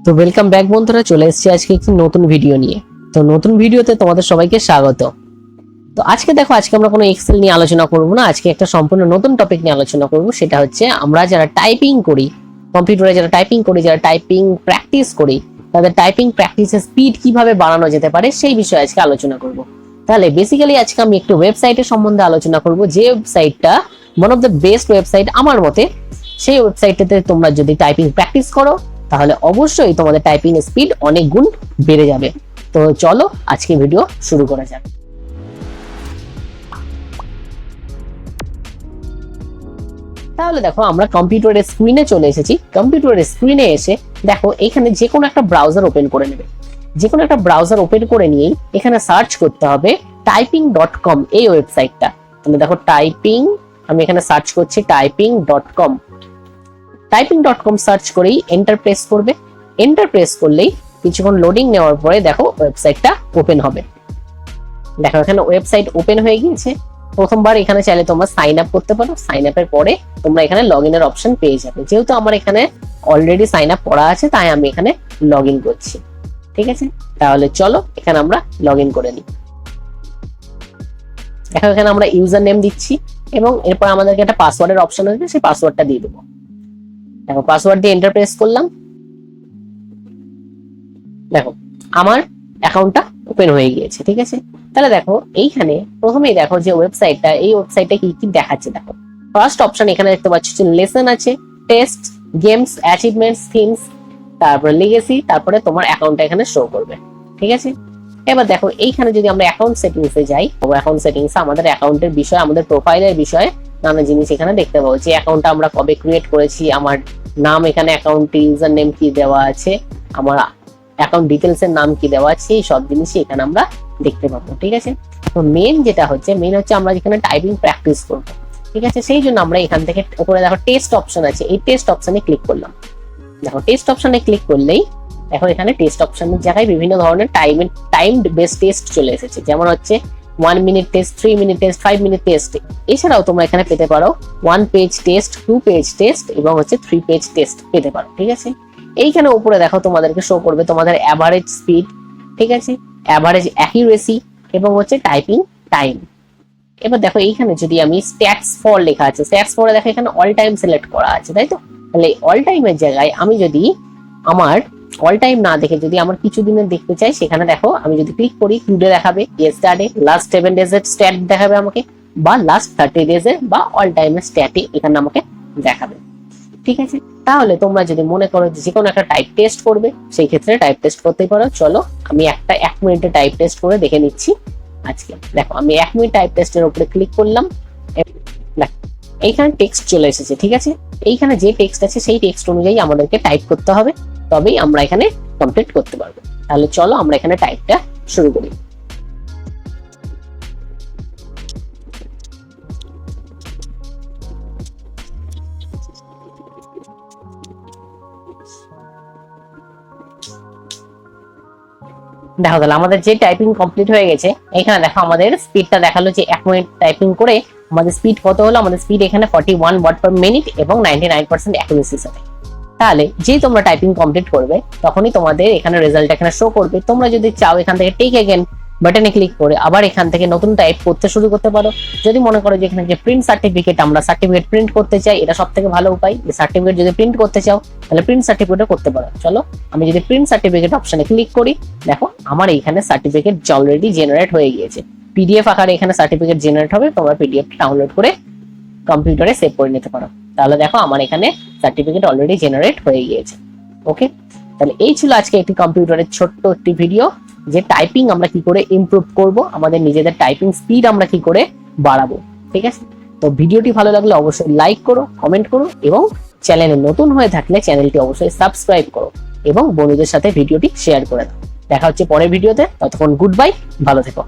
তো welcome back বন্ধুরা, চলে এসেছি আজকে একটি নতুন ভিডিও নিয়ে। তো নতুন ভিডিওতে তোমাদের সবাইকে স্বাগত। তো আজকে আমরা কোনো এক্সেল নিয়ে আলোচনা করব না, আজকে একটা সম্পূর্ণ নতুন টপিক নিয়ে আলোচনা করব। সেটা হচ্ছে আমরা যারা টাইপিং করি, কম্পিউটারে যারা টাইপিং প্র্যাকটিস করি, তাদের টাইপিং প্র্যাকটিসের স্পিড কিভাবে বাড়ানো যেতে পারে সেই বিষয়ে আজকে আলোচনা করব। তাহলে বেসিক্যালি আজকে আমি একটু ওয়েবসাইটের সম্বন্ধে আলোচনা করব, যে ওয়েবসাইটটা one of the best website আমার মতে। সেই ওয়েবসাইটটাতে তোমরা যদি টাইপিং প্র্যাকটিস করো তাহলে অবশ্যই তোমাদের টাইপিং স্পিড অনেক গুণ বেড়ে যাবে। তো চলো আজকে ভিডিও শুরু করা যাক। তাহলে দেখো, আমরা কম্পিউটারের স্ক্রিনে চলে এসেছি। কম্পিউটারের স্ক্রিনে এসে দেখো এখানে যে কোনো একটা ব্রাউজার ওপেন করে নেবে। যে কোনো একটা ব্রাউজার ওপেন করে নিয়েই এখানে সার্চ করতে হবে typing.com এই ওয়েবসাইটটা। তাহলে দেখো টাইপিং, আমি এখানে সার্চ করছি typing.com। typing.com সার্চ করেই এন্টার প্রেস করবে। এন্টার প্রেস করলেই কিছুক্ষণ লোডিং নেওয়ার পরে দেখো ওয়েবসাইটটা ওপেন হবে। দেখো এখানে ওয়েবসাইট ওপেন হয়ে গিয়েছে। প্রথমবার এখানে চাইলে তোমরা সাইন আপ করতে পারো। সাইন আপের পরে তোমরা এখানে লগ ইনের অপশন পেয়ে যাবে। যেহেতু আমার এখানে অলরেডি সাইন আপ করা আছে, তাই আমি এখানে লগ ইন করছি। ঠিক আছে, তাহলে চলো এখানে আমরা লগ ইন করে নিই। দেখো এখানে আমরা ইউজার নেম দিচ্ছি এবং এরপর আমাদেরকে একটা পাসওয়ার্ডের অপশন আসবে, সেই পাসওয়ার্ডটা দিয়ে দেবো। দেখো পাসওয়ার্ড দিয়ে এন্টার প্রেস করলাম। দেখো আমার অ্যাকাউন্টটা ওপেন হয়ে গিয়েছে। ঠিক আছে, তাহলে দেখো এইখানে প্রথমেই দেখো যে ওয়েবসাইটটা, এই ওয়েবসাইটে কি কি দেখাচ্ছে। দেখো ফার্স্ট অপশন এখানে দেখতে পাচ্ছ যে লেসন আছে, টেস্ট, গেমস, অ্যাচিভমেন্টস, থিমস, তারপরে লিগেসি, তারপরে তোমার অ্যাকাউন্টটা এখানে শো করবে। ঠিক আছে, এবার দেখো এইখানে যদি আমরা অ্যাকাউন্ট সেটিংসে যাই, অ্যাকাউন্ট সেটিংসে আমাদের অ্যাকাউন্টের বিষয়ে, আমাদের প্রোফাইলের বিষয়ে নানা জিনিস এখানে দেখতে পাবো। যে অ্যাকাউন্টটা আমরা কবে ক্রিয়েট করেছি, আমার নাম, এখানে অ্যাকাউন্ট ইউজার নেম কি দেওয়া আছে, আমার অ্যাকাউন্ট ডিটেলস এর নাম কি দেওয়া আছে, এই সব জিনিসই এখানে আমরা দেখতে পাবো। ঠিক আছে, তো মেন হচ্ছে আমরা যেখানে টাইপিং প্র্যাকটিস করব। ঠিক আছে, সেই জন্য আমরা এখান থেকে উপরে দেখো টেস্ট অপশন আছে, এই টেস্ট অপশনে ক্লিক করলাম। দেখো টেস্ট অপশনে ক্লিক করলেই দেখো এখানে টেস্ট অপশনের জায়গায় বিভিন্ন ধরনের টাইমড বেস টেস্ট চলে এসেছে। যেমন হচ্ছে 1 minute test, 3 minute test, 5 minute test. এছাড়াও তোমরা এখানে পেতে পারো 1 পেজ টেস্ট, 2 পেজ টেস্ট এবং হচ্ছে 3 পেজ টেস্ট পেতে পারো। ঠিক আছে, এইখানে উপরে দেখো তোমাদেরকে শো করবে তোমাদের অ্যাভারেজ স্পিড, ঠিক আছে, অ্যাভারেজ অ্যাকিউরেসি এবং হচ্ছে টাইপিং টাইম। এবার দেখো এইখানে যদি আমি স্ট্যাটস ফর লেখা আছে, স্ট্যাটস ফরে দেখো এখানে অল টাইম সিলেক্ট করা আছে, তাই তো? তাহলে অল টাইমের জায়গায় আমি যদি আমার অল টাইম না দেখে যদি আমার কিছু দিনের দেখতে চাই, সেখানে দেখো আমি যদি ক্লিক করি টুডে দেখাবে, ইয়েস্টারডে, লাস্ট 7 ডেজ এর স্ট্যাট দেখাবে আমাকে, বা লাস্ট 30 ডেজ এর বা অল টাইমের স্ট্যাটে এখানে আমাকে দেখাবে। ঠিক আছে, তাহলে তোমরা যদি মনে করো যে কোনো একটা টাইপ টেস্ট করবে, সেই ক্ষেত্রে টাইপ টেস্ট করতেই পারো। চলো আমি একটা 1 মিনিটে টাইপ টেস্ট করে দেখে নিচ্ছি আজকে। দেখো আমি 1 মিনিট টাইপ টেস্টের উপরে ক্লিক করলাম। এইখানে টেক্সট চলে এসেছে। ঠিক আছে, এইখানে যে টেক্সট আছে সেই টেক্সট অনুযায়ী আমাদেরকে টাইপ করতে হবে, তবেই আমরা এখানে কমপ্লিট করতে পারবো। তাহলে চলো আমরা এখানে টাইপটা শুরু করি। দেখো তাহলে আমাদের যে টাইপিং কমপ্লিট হয়ে গেছে, এখানে দেখো আমাদের স্পিডটা দেখালো যে 1 মিনিট টাইপিং করে আমাদের স্পিড কত হলো। আমাদের স্পিড এখানে 41 ওয়ার্ড পার মিনিট এবং 99% অ্যাকুরেসির সাথে। তাহলে যেই তোমরা টাইপিং কমপ্লিট করবে তখনই তোমাদের এখানে রেজাল্ট এখানে শো করবে। তোমরা যদি চাও এখান থেকে টেক এগেন বাটনে ক্লিক করে আবার এখান থেকে নতুন টাইপ করতে শুরু করতে পারো। যদি মনে করো যে এখানে যে প্রিন্ট সার্টিফিকেট, আমরা সার্টিফিকেট প্রিন্ট করতে চাই, এটা সবথেকে ভালো উপায়। যে সার্টিফিকেট যদি প্রিন্ট করতে চাও তাহলে প্রিন্ট সার্টিফিকেটও করতে পারো। চলো আমি যদি প্রিন্ট সার্টিফিকেট অপশনে ক্লিক করি, দেখো আমার এইখানে সার্টিফিকেট অলরেডি জেনারেট হয়ে গিয়েছে। পিডিএফ আকারে এখানে সার্টিফিকেট জেনারেট হবে, তোমরা পিডিএফ ডাউনলোড করে কম্পিউটারে সেভ করে নিতে পারো। তাহলে দেখো আমার এখানে সার্টিফিকেট অলরেডি জেনারেট হয়ে গিয়েছে। ওকে, তাহলে এই ছিল আজকে একটি কম্পিউটারের ছোট্ট একটি ভিডিও, যে টাইপিং আমরা কি করে ইমপ্রুভ করব, আমাদের নিজেদের টাইপিং স্পিড আমরা কি করে বাড়াবো। ঠিক আছে, তো ভিডিওটি ভালো লাগলে অবশ্যই লাইক করো, কমেন্ট করো এবং চ্যানেলে নতুন হয়ে থাকলে চ্যানেলটি অবশ্যই সাবস্ক্রাইব করো এবং বন্ধুদের সাথে ভিডিওটি শেয়ার করে দাও। দেখা হচ্ছে পরের ভিডিওতে, ততক্ষণ গুড বাই, ভালো থেকো।